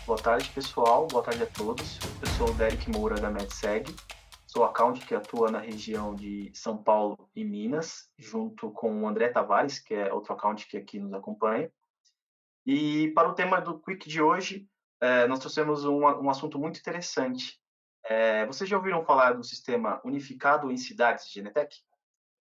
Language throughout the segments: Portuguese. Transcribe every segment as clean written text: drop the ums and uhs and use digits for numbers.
Boa tarde, pessoal. Boa tarde a todos. Eu sou o Derek Moura da MedSeg. Sou account que atua na região de São Paulo e Minas, junto com o André Tavares, que é outro account que aqui nos acompanha. E para o tema do Quick de hoje, nós trouxemos um assunto muito interessante. Vocês já ouviram falar do Sistema Unificado em Cidades, Genetec?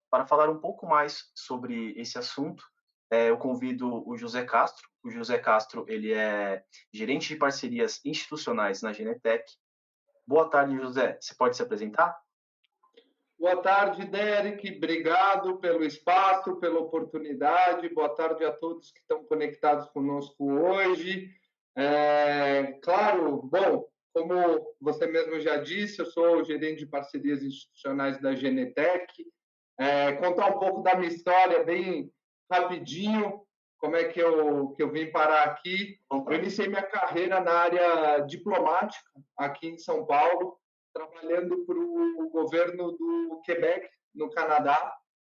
Para falar um pouco mais sobre esse assunto, eu convido o José Castro. O José Castro, ele é gerente de parcerias institucionais na Genetec. Boa tarde, José. Você pode se apresentar? Boa tarde, Derek. Obrigado pelo espaço, pela oportunidade. Boa tarde a todos que estão conectados conosco hoje. Claro, bom, como você mesmo já disse, eu sou gerente de parcerias institucionais da Genetec. Contar um pouco da minha história bem rapidinho, como é que eu vim parar aqui. Eu iniciei minha carreira na área diplomática aqui em São Paulo, trabalhando para o governo do Quebec, no Canadá,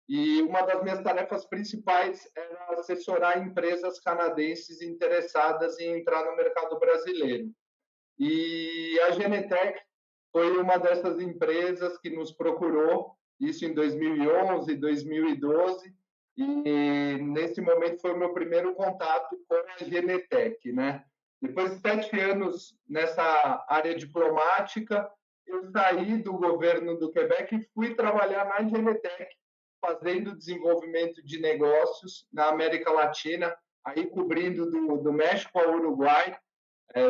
e uma das minhas tarefas principais era assessorar empresas canadenses interessadas em entrar no mercado brasileiro. E a Genetec foi uma dessas empresas que nos procurou, isso em 2011, 2012, e nesse momento foi o meu primeiro contato com a Genetec, né? Depois de 7 anos nessa área diplomática, eu saí do governo do Quebec e fui trabalhar na Genetec, fazendo desenvolvimento de negócios na América Latina, aí cobrindo do México ao Uruguai.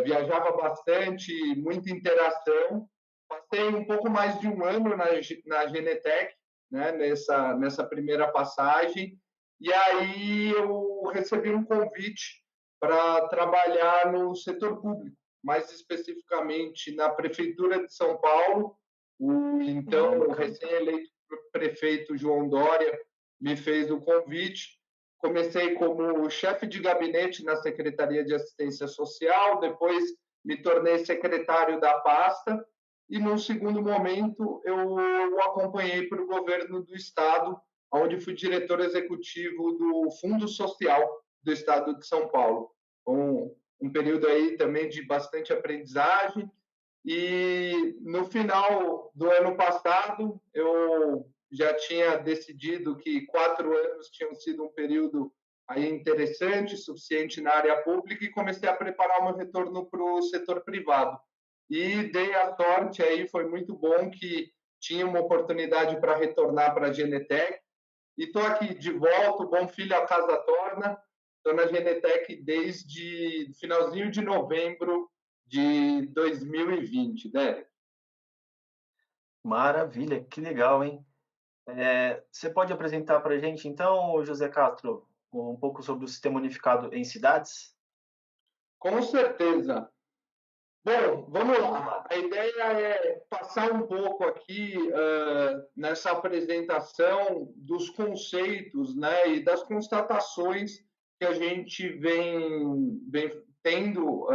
Viajava bastante, muita interação. Passei um pouco mais de um ano na Genetec, né, nessa primeira passagem, e aí eu recebi um convite para trabalhar no setor público, mais especificamente na Prefeitura de São Paulo. O então recém-eleito prefeito João Dória me fez o convite. Comecei como chefe de gabinete na Secretaria de Assistência Social, depois me tornei secretário da pasta e, num segundo momento, eu acompanhei para o governo do Estado, onde fui diretor executivo do Fundo Social do Estado de São Paulo. Um período aí também de bastante aprendizagem. E no final do ano passado, eu já tinha decidido que 4 anos tinham sido um período aí interessante, suficiente na área pública, e comecei a preparar o meu retorno para o setor privado. E dei a sorte aí, foi muito bom que tinha uma oportunidade para retornar para a Genetec. E estou aqui de volta, bom filho a casa torna. Estou na Genetec desde finalzinho de novembro de 2020, né? Maravilha, que legal, hein? Você pode apresentar para a gente, então, José Castro, um pouco sobre o Sistema Unificado em Cidades? Com certeza. Bom, vamos lá. A ideia é passar um pouco aqui nessa apresentação dos conceitos, né, e das constatações que a gente vem tendo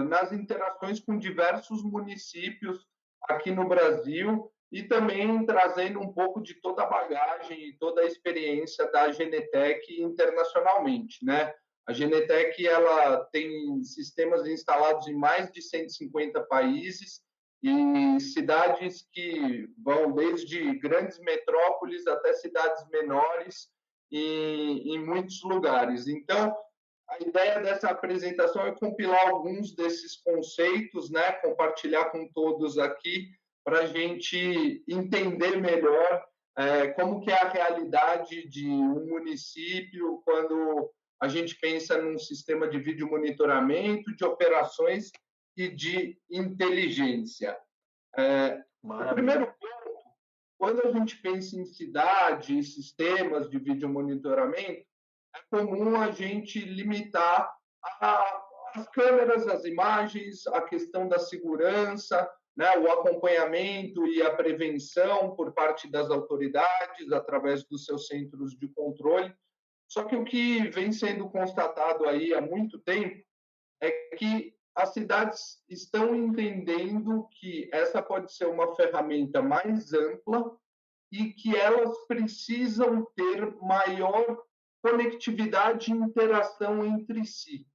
nas interações com diversos municípios aqui no Brasil e também trazendo um pouco de toda a bagagem e toda a experiência da Genetec internacionalmente, né? A Genetec ela tem sistemas instalados em mais de 150 países e cidades que vão desde grandes metrópoles até cidades menores em muitos lugares. Então, a ideia dessa apresentação é compilar alguns desses conceitos, né, compartilhar com todos aqui para a gente entender melhor como que é a realidade de um município quando a gente pensa num sistema de vídeo monitoramento, de operações e de inteligência. O Maravilha. primeiro ponto, quando a gente pensa em cidade e sistemas de vídeo monitoramento, é comum a gente limitar as câmeras, as imagens, a questão da segurança, né, o acompanhamento e a prevenção por parte das autoridades através dos seus centros de controle. Só que o que vem sendo constatado aí há muito tempo é que as cidades estão entendendo que essa pode ser uma ferramenta mais ampla e que elas precisam ter maior conectividade e interação entre si.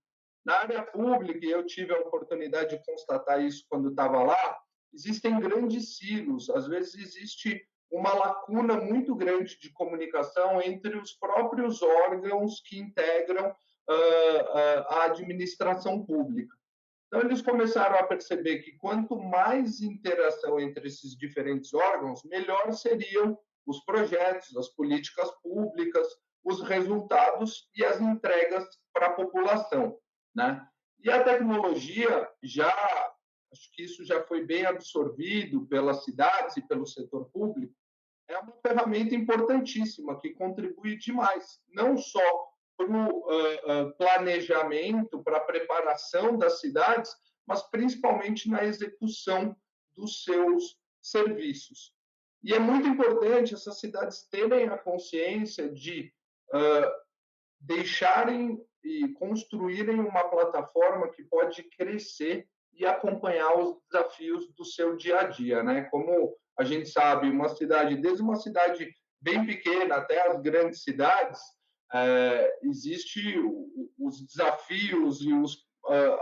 Na área pública, e eu tive a oportunidade de constatar isso quando estava lá, existem grandes silos, às vezes existe uma lacuna muito grande de comunicação entre os próprios órgãos que integram a administração pública. Então, eles começaram a perceber que quanto mais interação entre esses diferentes órgãos, melhor seriam os projetos, as políticas públicas, os resultados e as entregas para a população, né? E a tecnologia já, acho que isso já foi bem absorvido pelas cidades e pelo setor público, é uma ferramenta importantíssima que contribui demais, não só para o planejamento, para a preparação das cidades, mas principalmente na execução dos seus serviços. E é muito importante essas cidades terem a consciência de deixarem e construírem uma plataforma que pode crescer e acompanhar os desafios do seu dia a dia, né? Como a gente sabe, uma cidade, desde uma cidade bem pequena até as grandes cidades, existe os desafios e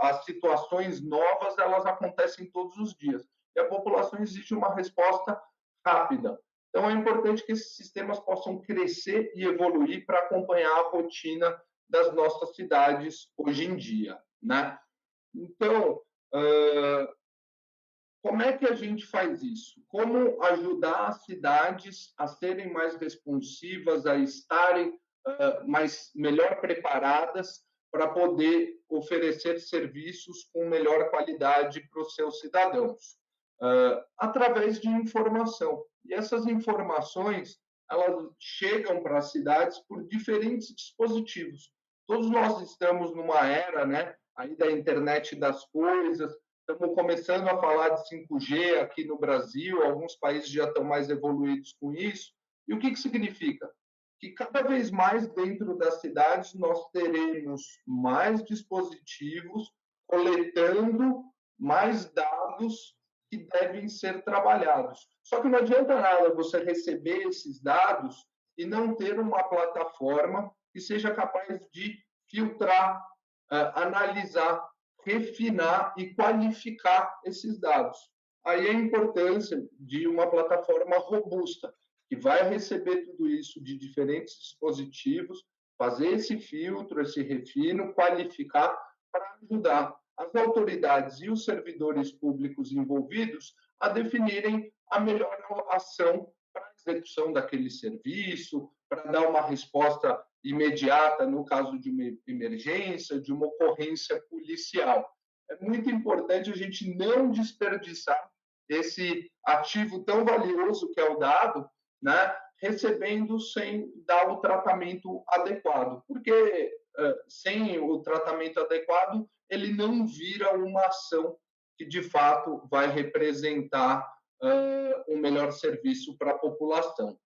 as situações novas, elas acontecem todos os dias. E a população exige uma resposta rápida. Então, é importante que esses sistemas possam crescer e evoluir para acompanhar a rotina das nossas cidades hoje em dia, né? Então, como é que a gente faz isso? Como ajudar as cidades a serem mais responsivas, a estarem melhor preparadas para poder oferecer serviços com melhor qualidade para os seus cidadãos? Através de informação. E essas informações, elas chegam para as cidades por diferentes dispositivos. Todos nós estamos numa era, né, aí da internet das coisas, estamos começando a falar de 5G aqui no Brasil, alguns países já estão mais evoluídos com isso. E o que significa? Que cada vez mais dentro das cidades nós teremos mais dispositivos coletando mais dados que devem ser trabalhados. Só que não adianta nada você receber esses dados e não ter uma plataforma que seja capaz de filtrar, analisar, refinar e qualificar esses dados. Aí a importância de uma plataforma robusta, que vai receber tudo isso de diferentes dispositivos, fazer esse filtro, esse refino, qualificar para ajudar as autoridades e os servidores públicos envolvidos a definirem a melhor ação para a execução daquele serviço, para dar uma resposta imediata no caso de uma emergência, de uma ocorrência policial. É muito importante a gente não desperdiçar esse ativo tão valioso que é o dado, né, recebendo sem dar o tratamento adequado, porque sem o tratamento adequado ele não vira uma ação que de fato vai representar um melhor serviço para a população.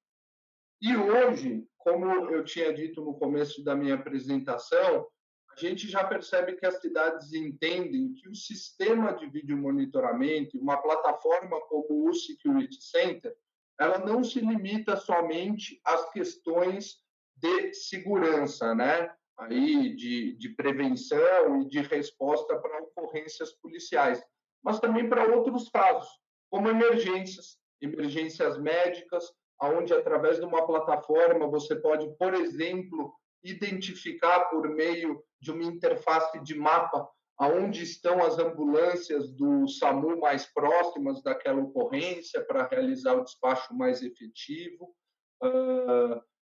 E hoje, como eu tinha dito no começo da minha apresentação, a gente já percebe que as cidades entendem que o sistema de vídeo monitoramento, uma plataforma como o Security Center, ela não se limita somente às questões de segurança, né? Aí de prevenção e de resposta para ocorrências policiais, mas também para outros casos, como emergências médicas, onde através de uma plataforma você pode, por exemplo, identificar por meio de uma interface de mapa aonde estão as ambulâncias do SAMU mais próximas daquela ocorrência para realizar o despacho mais efetivo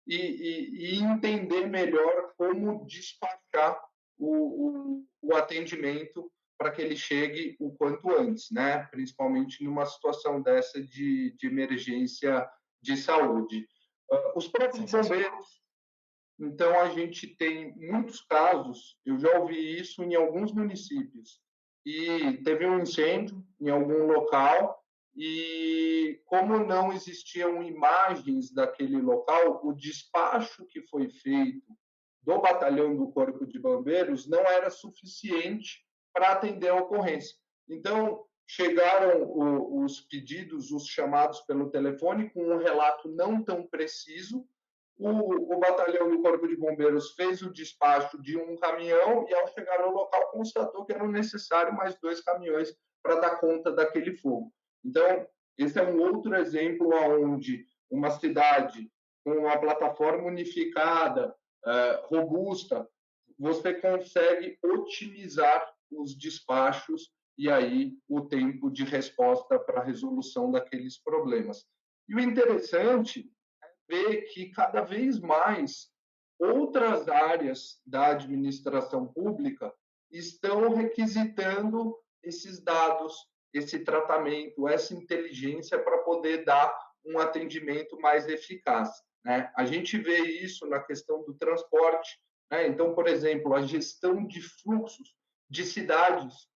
e entender melhor como despachar o atendimento para que ele chegue o quanto antes, né? Principalmente numa situação dessa de emergência de saúde. Os próprios bombeiros, então, a gente tem muitos casos, eu já ouvi isso em alguns municípios, e teve um incêndio em algum local, e como não existiam imagens daquele local, o despacho que foi feito do batalhão do Corpo de Bombeiros não era suficiente para atender a ocorrência. Então, chegaram os pedidos, os chamados pelo telefone, com um relato não tão preciso, o batalhão do Corpo de Bombeiros fez o despacho de um caminhão e, ao chegar no local, constatou que eram necessários mais 2 caminhões para dar conta daquele fogo. Então, esse é um outro exemplo onde uma cidade com uma plataforma unificada, robusta, você consegue otimizar os despachos e aí o tempo de resposta para a resolução daqueles problemas. E o interessante vê que cada vez mais outras áreas da administração pública estão requisitando esses dados, esse tratamento, essa inteligência para poder dar um atendimento mais eficaz. Né? A gente vê isso na questão do transporte. Né? Então, por exemplo, a gestão de fluxos de cidades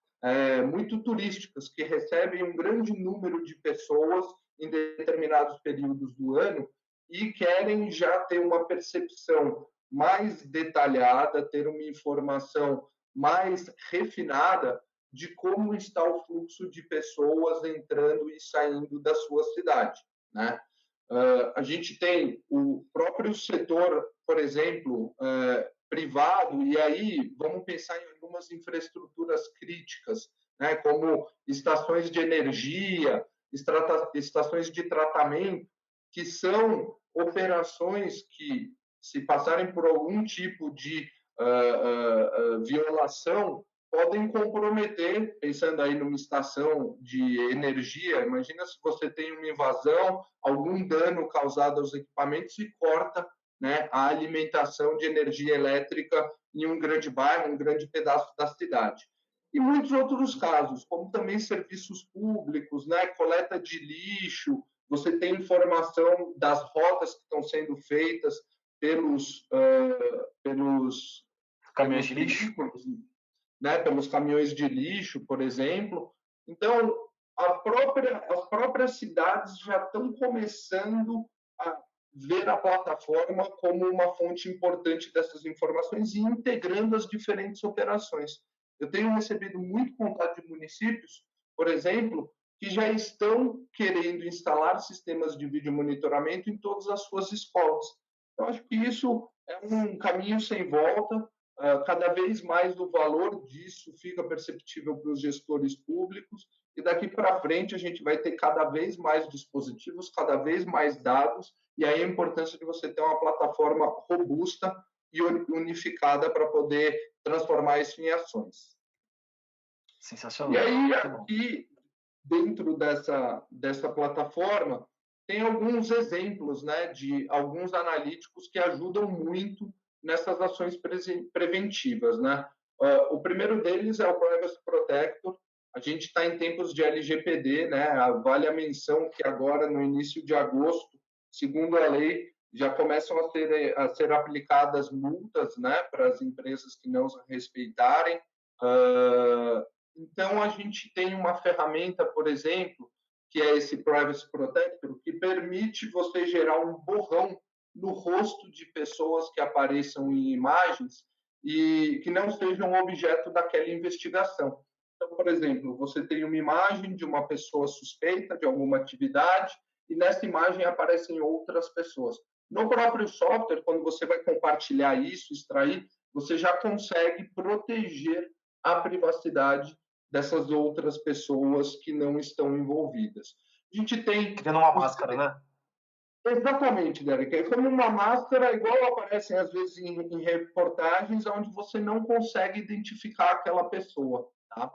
muito turísticas, que recebem um grande número de pessoas em determinados períodos do ano, e querem já ter uma percepção mais detalhada, ter uma informação mais refinada de como está o fluxo de pessoas entrando e saindo da sua cidade. Né? A gente tem o próprio setor, por exemplo, privado, e aí vamos pensar em algumas infraestruturas críticas, né, como estações de energia, estações de tratamento, que são operações que, se passarem por algum tipo de violação, podem comprometer, pensando aí numa estação de energia, imagina se você tem uma invasão, algum dano causado aos equipamentos e corta, né, a alimentação de energia elétrica em um grande bairro, um grande pedaço da cidade. E muitos outros casos, como também serviços públicos, né, coleta de lixo, você tem informação das rotas que estão sendo feitas pelos Caminhões de lixo? veículos, né, pelos caminhões de lixo, por exemplo. Então, as próprias cidades já estão começando a ver a plataforma como uma fonte importante dessas informações e integrando as diferentes operações. Eu tenho recebido muito contato de municípios, por exemplo, que já estão querendo instalar sistemas de vídeo monitoramento em todas as suas escolas. Eu acho que isso é um caminho sem volta. Cada vez mais o valor disso fica perceptível para os gestores públicos e daqui para frente a gente vai ter cada vez mais dispositivos, cada vez mais dados e aí a importância de você ter uma plataforma robusta e unificada para poder transformar isso em ações. Sensacional. E aí, aqui, dentro dessa plataforma, tem alguns exemplos, né, de alguns analíticos que ajudam muito nessas ações preventivas. Né? O primeiro deles é o Privacy Protector. A gente está em tempos de LGPD, né? Vale a menção que agora, no início de agosto, segundo a lei, já começam a ser aplicadas multas, né, para as empresas que não respeitarem. Então, a gente tem uma ferramenta, por exemplo, que é esse Privacy Protector, que permite você gerar um borrão no rosto de pessoas que apareçam em imagens e que não sejam objeto daquela investigação. Então, por exemplo, você tem uma imagem de uma pessoa suspeita de alguma atividade e nessa imagem aparecem outras pessoas. No próprio software, quando você vai compartilhar isso, extrair, você já consegue proteger a privacidade dessas outras pessoas que não estão envolvidas. A gente tem... Criando uma máscara, né? Exatamente, Derek. É como uma máscara, igual aparecem às vezes em reportagens, onde você não consegue identificar aquela pessoa. Tá?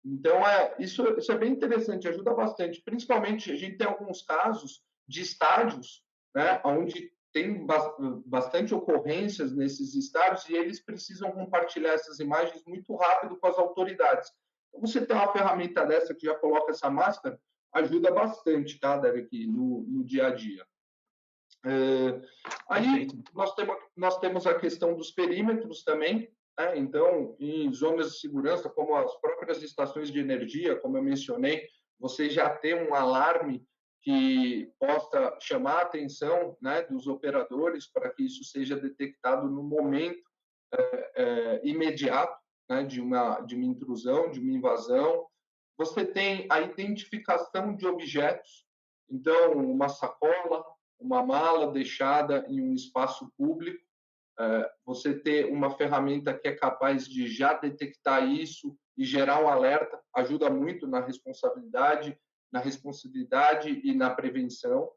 Então, isso é bem interessante, ajuda bastante. Principalmente, a gente tem alguns casos de estádios, né, onde tem bastante ocorrências nesses estádios e eles precisam compartilhar essas imagens muito rápido com as autoridades. Então, você tem uma ferramenta dessa que já coloca essa máscara, ajuda bastante, tá, Derek, no dia a dia. Aí, nós temos a questão dos perímetros também, né? Então, em zonas de segurança, como as próprias estações de energia, como eu mencionei, você já tem um alarme que possa chamar a atenção, né, dos operadores para que isso seja detectado no momento imediato, né, de uma intrusão, de uma invasão. Você tem a identificação de objetos, então uma sacola, uma mala deixada em um espaço público, você ter uma ferramenta que é capaz de já detectar isso e gerar um alerta ajuda muito na responsabilidade e na prevenção.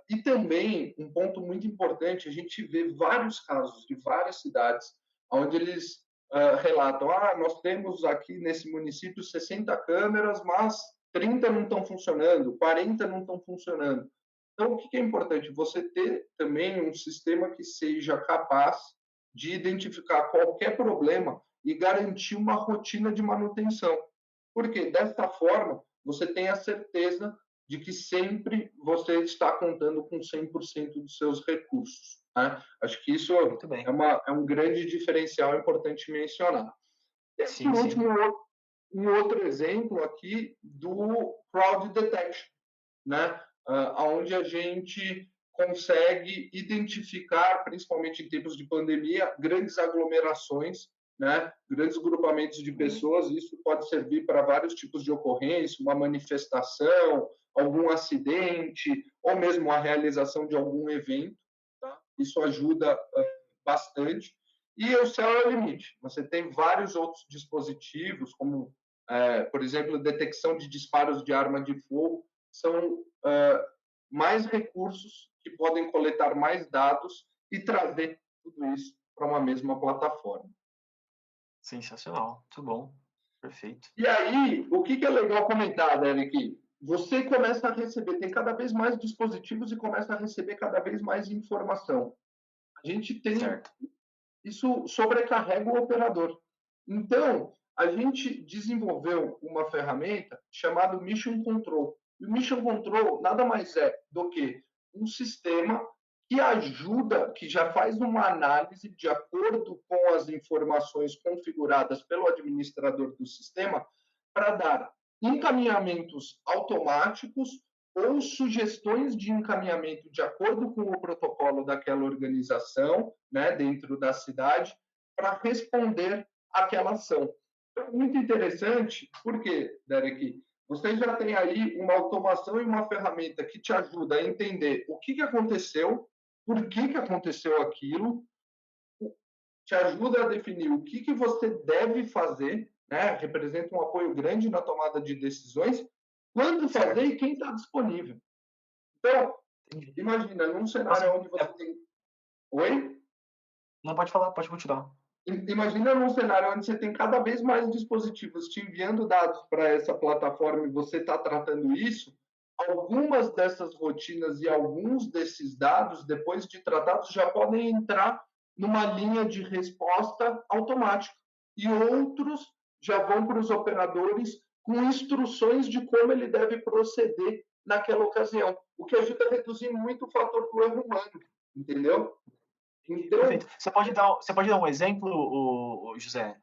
E também, um ponto muito importante, a gente vê vários casos de várias cidades onde eles relatam, nós temos aqui nesse município 60 câmeras, mas 30 não estão funcionando, 40 não estão funcionando. Então, o que é importante? Você ter também um sistema que seja capaz de identificar qualquer problema e garantir uma rotina de manutenção. Porque, desta forma, você tem a certeza de que sempre você está contando com 100% dos seus recursos. Né? Acho que isso Muito bem. é um grande diferencial importante mencionar. E, por Sim, sim. último, um outro exemplo aqui do fraud detection, né? Onde a gente consegue identificar, principalmente em tempos de pandemia, grandes aglomerações, né? Grandes grupamentos de pessoas. Isso pode servir para vários tipos de ocorrência, uma manifestação, algum acidente, ou mesmo a realização de algum evento. Tá? Isso ajuda bastante. E o céu é o limite. Você tem vários outros dispositivos, como, por exemplo, detecção de disparos de arma de fogo. São mais recursos que podem coletar mais dados e trazer tudo isso para uma mesma plataforma. Sensacional. Muito bom. Perfeito. E aí, o que é legal comentar, Derek? Você começa a receber, tem cada vez mais dispositivos e começa a receber cada vez mais informação. A gente tem Certo. isso sobrecarrega o operador. Então, a gente desenvolveu uma ferramenta chamada Mission Control. E o Mission Control nada mais é do que um sistema que ajuda, que já faz uma análise de acordo com as informações configuradas pelo administrador do sistema para dar encaminhamentos automáticos ou sugestões de encaminhamento de acordo com o protocolo daquela organização, né, dentro da cidade, para responder àquela ação. É muito interessante, porque, Derek, você já tem aí uma automação e uma ferramenta que te ajuda a entender o que aconteceu, por que aconteceu aquilo, te ajuda a definir o que você deve fazer, né? Representa um apoio grande na tomada de decisões, quando fazer e quem está disponível. Então, imagina, num cenário onde você tem... Oi? Não, pode falar, pode continuar. Imagina num cenário onde você tem cada vez mais dispositivos te enviando dados para essa plataforma e você está tratando isso, algumas dessas rotinas e alguns desses dados, depois de tratados, já podem entrar numa linha de resposta automática. E outros já vão para os operadores com instruções de como ele deve proceder naquela ocasião, o que ajuda a reduzir muito o fator do erro humano, entendeu? Então, perfeito. Você pode dar um exemplo, José?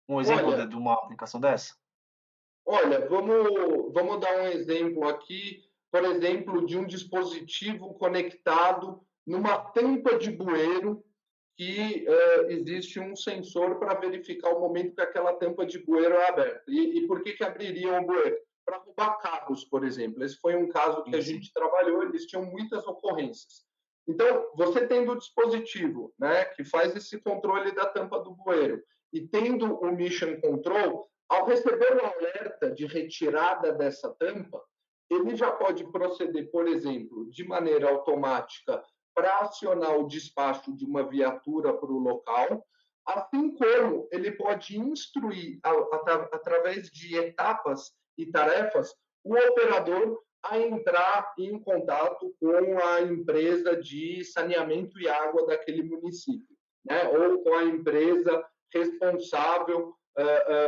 Um exemplo olha, de uma aplicação dessa? Olha, vamos dar um exemplo aqui, por exemplo, de um dispositivo conectado numa tampa de bueiro que existe um sensor para verificar o momento que aquela tampa de bueiro é aberta. E por que abriria o bueiro? Para roubar carros, por exemplo. Esse foi um caso que a gente trabalhou, eles tinham muitas ocorrências. Então, você tendo o dispositivo, né, que faz esse controle da tampa do bueiro e tendo o Mission Control, ao receber o alerta de retirada dessa tampa, ele já pode proceder, por exemplo, de maneira automática para acionar o despacho de uma viatura para o local, assim como ele pode instruir, através de etapas e tarefas, o operador a entrar em contato com a empresa de saneamento e água daquele município, né? Ou com a empresa responsável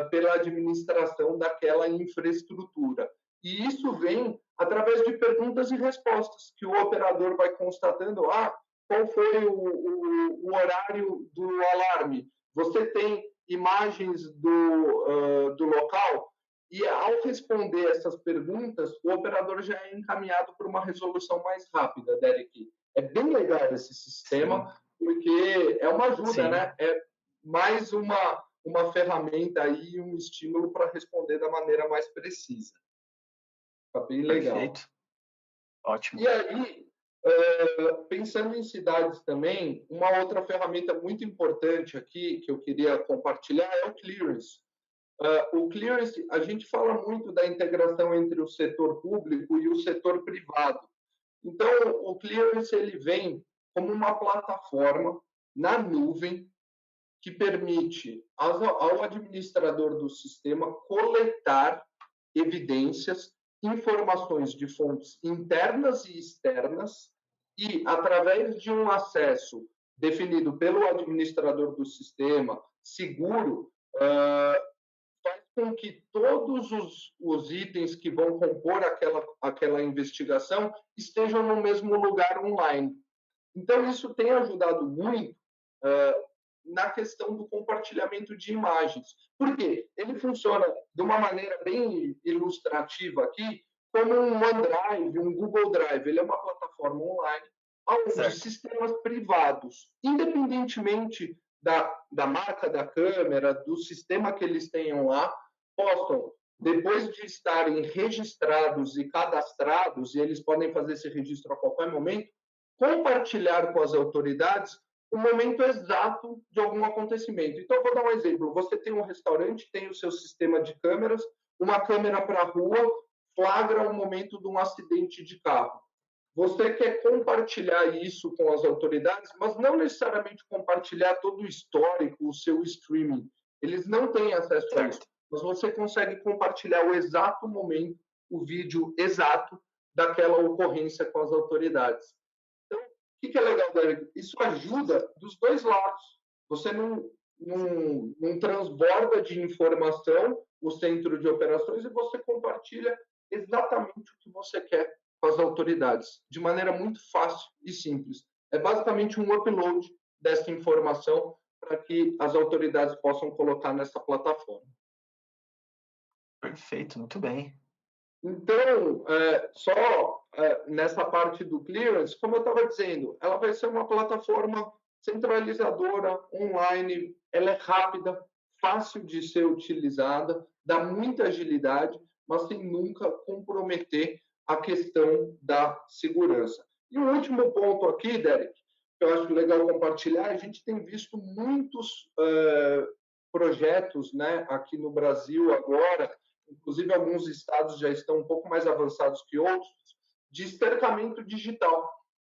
pela administração daquela infraestrutura. E isso vem através de perguntas e respostas, que o operador vai constatando, qual foi o horário do alarme? Você tem imagens do local? E ao responder essas perguntas, o operador já é encaminhado para uma resolução mais rápida, Derek. É bem legal esse sistema, sim, porque é uma ajuda, sim, né? É mais uma ferramenta aí, um estímulo para responder da maneira mais precisa. Está bem legal. Perfeito. Ótimo. E aí, Pensando em cidades também, uma outra ferramenta muito importante aqui que eu queria compartilhar é o clearance. O clearance, a gente fala muito da integração entre o setor público e o setor privado. Então, o clearance ele vem como uma plataforma na nuvem que permite ao administrador do sistema coletar evidências, informações de fontes internas e externas e, através de um acesso definido pelo administrador do sistema, seguro, faz com que todos os itens que vão compor aquela investigação estejam no mesmo lugar online. Então, isso tem ajudado muito na questão do compartilhamento de imagens. Por quê? Ele funciona de uma maneira bem ilustrativa aqui, como um OneDrive, um Google Drive. Ele é uma plataforma online onde sistemas privados, independentemente da marca da câmera, do sistema que eles tenham lá, possam, depois de estarem registrados e cadastrados, e eles podem fazer esse registro a qualquer momento, compartilhar com as autoridades o momento exato de algum acontecimento. Então, eu vou dar um exemplo. Você tem um restaurante, tem o seu sistema de câmeras, uma câmera para a rua flagra o momento de um acidente de carro. Você quer compartilhar isso com as autoridades, mas não necessariamente compartilhar todo o histórico, o seu streaming. Eles não têm acesso a isso, mas você consegue compartilhar o exato momento, o vídeo exato daquela ocorrência com as autoridades. Então, o que é legal, Derek? Isso ajuda dos dois lados. Você não transborda de informação o centro de operações e você compartilha exatamente o que você quer com as autoridades, de maneira muito fácil e simples. É basicamente um upload dessa informação para que as autoridades possam colocar nessa plataforma. Perfeito, muito bem. Então, nessa parte do clearance, como eu estava dizendo, ela vai ser uma plataforma centralizadora, online, ela é rápida, fácil de ser utilizada, dá muita agilidade, mas sem nunca comprometer a questão da segurança. E o último ponto aqui, Derek, que eu acho legal compartilhar, a gente tem visto muitos projetos, né, aqui no Brasil agora, inclusive alguns estados já estão um pouco mais avançados que outros, de cercamento digital.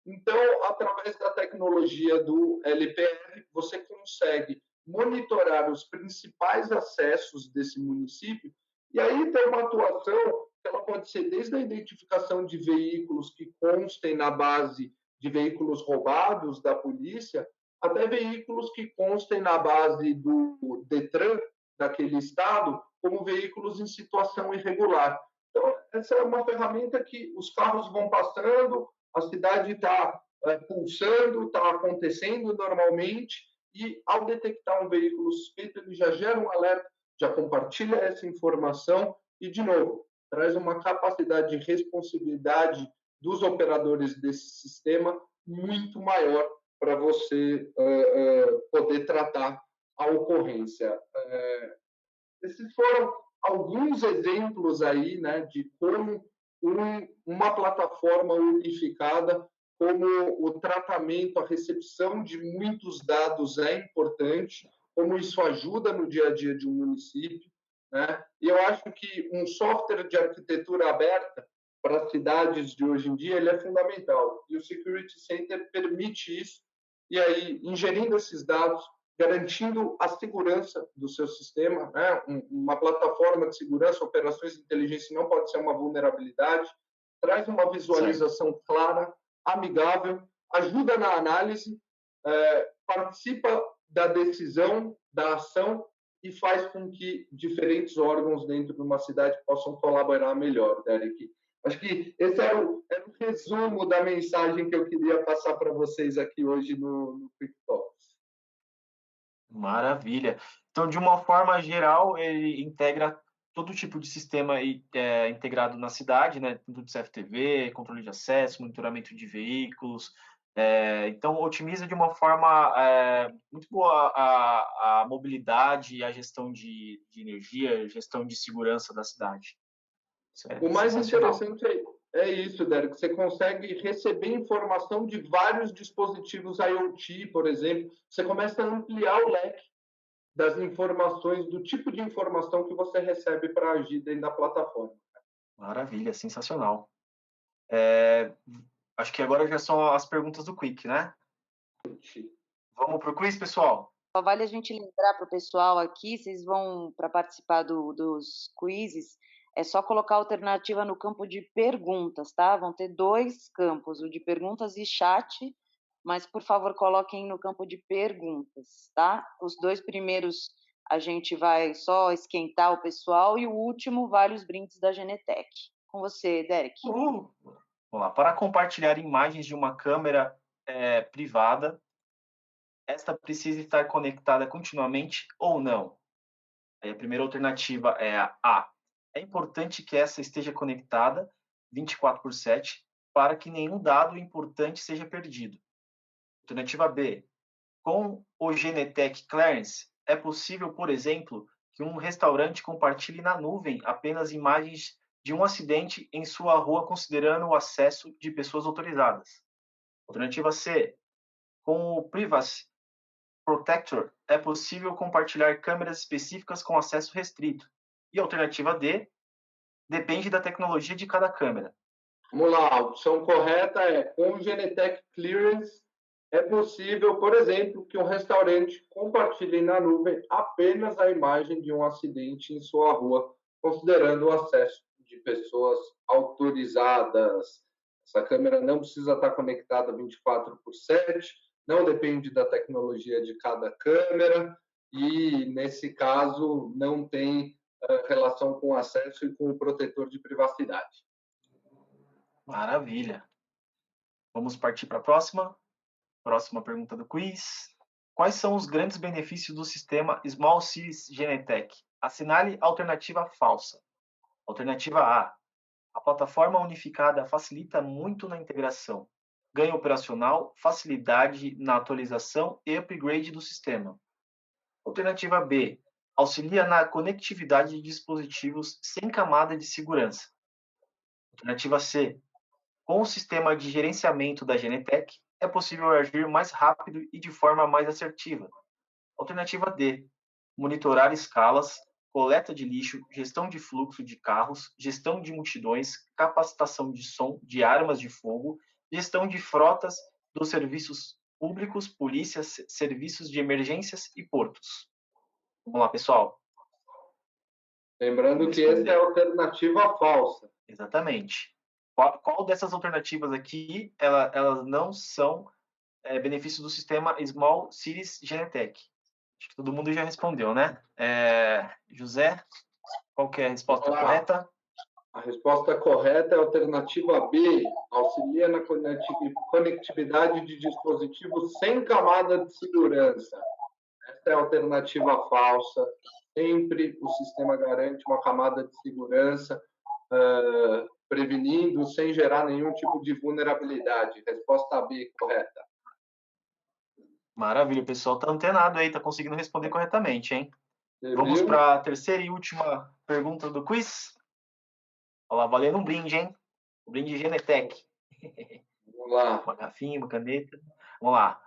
Então, através da tecnologia do LPR, você consegue monitorar os principais acessos desse município e aí ter uma atuação que ela pode ser desde a identificação de veículos que constem na base de veículos roubados da polícia, até veículos que constem na base do Detran daquele estado como veículos em situação irregular. Então, essa é uma ferramenta que os carros vão passando, a cidade está pulsando, está acontecendo normalmente, e ao detectar um veículo suspeito, ele já gera um alerta, já compartilha essa informação e, de novo, traz uma capacidade de responsabilidade dos operadores desse sistema muito maior para você poder tratar a ocorrência. Esses foram alguns exemplos aí, né, de como uma plataforma unificada, como o tratamento, a recepção de muitos dados é importante, como isso ajuda no dia a dia de um município, né? E eu acho que um software de arquitetura aberta para as cidades de hoje em dia ele é fundamental. E o Security Center permite isso. E aí, ingerindo esses dados, garantindo a segurança do seu sistema, né? Uma plataforma de segurança, operações de inteligência não pode ser uma vulnerabilidade, traz uma visualização clara, amigável, ajuda na análise, participa da decisão, da ação e faz com que diferentes órgãos dentro de uma cidade possam colaborar melhor, Derek. Acho que esse era o resumo da mensagem que eu queria passar para vocês aqui hoje no Quick Talks. Maravilha. Então, de uma forma geral, ele integra todo tipo de sistema integrado na cidade, né? Tudo de CFTV, controle de acesso, monitoramento de veículos. Então, otimiza de uma forma muito boa a mobilidade e a gestão de energia, gestão de segurança da cidade. O mais interessante É isso, Derek. Você consegue receber informação de vários dispositivos IoT, por exemplo. Você começa a ampliar o leque das informações, do tipo de informação que você recebe para agir dentro da plataforma. Maravilha, sensacional. É, acho que agora já são as perguntas do Quick, né? Vamos para o quiz, pessoal? Só vale a gente lembrar para o pessoal aqui, vocês vão, para participar dos quizzes, é só colocar a alternativa no campo de perguntas, tá? Vão ter 2 campos, o de perguntas e chat, mas, por favor, coloquem no campo de perguntas, tá? Os 2 primeiros a gente vai só esquentar o pessoal e o último vale os brindes da Genetec. Com você, Derek. Vamos lá. Para compartilhar imagens de uma câmera privada, esta precisa estar conectada continuamente ou não? Aí a primeira alternativa é a A. É importante que essa esteja conectada 24/7 para que nenhum dado importante seja perdido. Alternativa B. Com o Genetec Clearance, é possível, por exemplo, que um restaurante compartilhe na nuvem apenas imagens de um acidente em sua rua, considerando o acesso de pessoas autorizadas. Alternativa C. Com o Privacy Protector, é possível compartilhar câmeras específicas com acesso restrito. E a alternativa D. Depende da tecnologia de cada câmera. Vamos lá, a opção correta é: com o Genetec Clearance, é possível, por exemplo, que um restaurante compartilhe na nuvem apenas a imagem de um acidente em sua rua, considerando o acesso de pessoas autorizadas. Essa câmera não precisa estar conectada 24/7, não depende da tecnologia de cada câmera e, nesse caso, não tem relação com o acesso e com o protetor de privacidade. Maravilha. Vamos partir para a próxima. Próxima pergunta do quiz. Quais são os grandes benefícios do sistema Small Cities Genetec? Assinale a alternativa falsa. Alternativa A. A plataforma unificada facilita muito na integração. Ganho operacional, facilidade na atualização e upgrade do sistema. Alternativa B. Auxilia na conectividade de dispositivos sem camada de segurança. Alternativa C. Com o sistema de gerenciamento da Genetec, é possível agir mais rápido e de forma mais assertiva. Alternativa D. Monitorar escalas, coleta de lixo, gestão de fluxo de carros, gestão de multidões, capacitação de som, de armas de fogo, gestão de frotas dos serviços públicos, polícias, serviços de emergências e portos. Vamos lá, pessoal. Lembrando que essa é a alternativa falsa. Exatamente. Qual dessas alternativas aqui, elas não são benefícios do sistema Small Cities Genetec? Acho que todo mundo já respondeu, né? José, qual que é a resposta correta? A resposta correta é a alternativa B, auxilia na conectividade de dispositivos sem camada de segurança. Essa é a alternativa falsa. Sempre o sistema garante uma camada de segurança, prevenindo sem gerar nenhum tipo de vulnerabilidade. Resposta B, correta. Maravilha, o pessoal tá antenado aí, tá conseguindo responder corretamente, hein? Você Vamos viu? para a terceira e última pergunta do quiz. Olha lá, valendo um brinde, hein? O brinde Genetec. Vamos lá. Uma garrafinha, uma caneta. Vamos lá.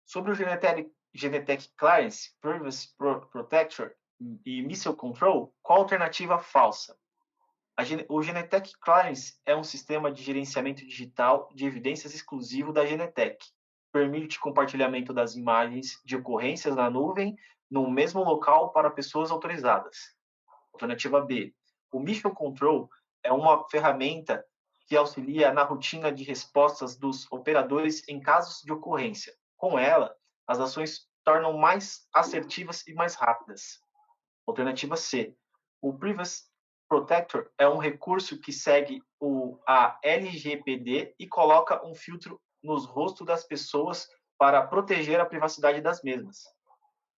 Sobre o Genetec Clearance, Privacy Protector e Missile Control, qual a alternativa falsa? O Genetec Clearance é um sistema de gerenciamento digital de evidências exclusivo da Genetec. Permite compartilhamento das imagens de ocorrências na nuvem no mesmo local para pessoas autorizadas. Alternativa B. O Mission Control é uma ferramenta que auxilia na rotina de respostas dos operadores em casos de ocorrência. Com ela, as ações tornam mais assertivas e mais rápidas. Alternativa C. O Privacy Protector é um recurso que segue a LGPD e coloca um filtro nos rostos das pessoas para proteger a privacidade das mesmas.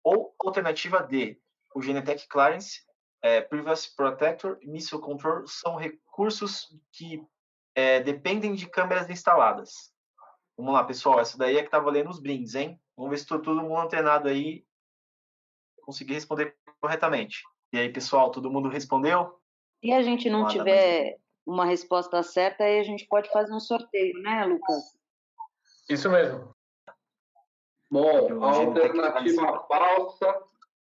Ou alternativa D. O Genetec Clearance, Privacy Protector e Missile Control são recursos que dependem de câmeras instaladas. Vamos lá, pessoal. Essa daí é que tá valendo os brindes, hein? Vamos ver se todo mundo antenado aí conseguir responder corretamente. E aí, pessoal, todo mundo respondeu? Se a gente não tiver uma resposta certa, aí a gente pode fazer um sorteio, né, Lucas? Isso mesmo. Bom, a alternativa falsa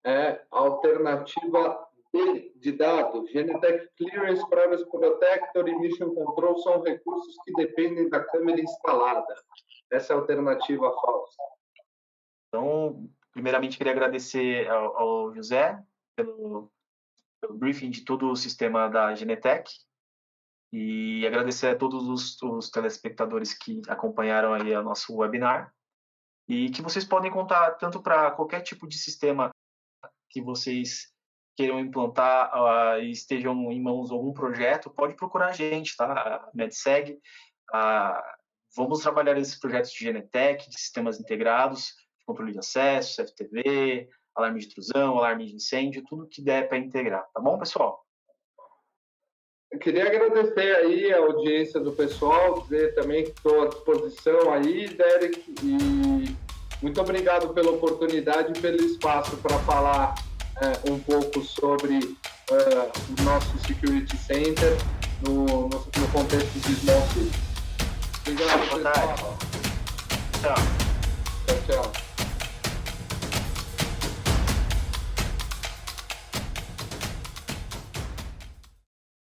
é a alternativa D de dados. Genetec Clearance, Privacy Protector e Mission Control são recursos que dependem da câmera instalada. Essa é a alternativa falsa. Então, primeiramente, queria agradecer ao José pelo briefing de todo o sistema da Genetec e agradecer a todos os telespectadores que acompanharam aí o nosso webinar e que vocês podem contar tanto para qualquer tipo de sistema que vocês queiram implantar e estejam em mãos algum projeto, pode procurar a gente, tá? A MedSeg. Vamos trabalhar esses projetos de Genetec, de sistemas integrados, de controle de acesso, CFTV, alarme de intrusão, alarme de incêndio, tudo que der para integrar, tá bom, pessoal? Eu queria agradecer aí a audiência do pessoal, dizer também que estou à disposição aí, Derek, e muito obrigado pela oportunidade e pelo espaço para falar um pouco sobre o nosso Security Center no contexto de Small City. Obrigado, pessoal. Tchau. Tchau, tchau.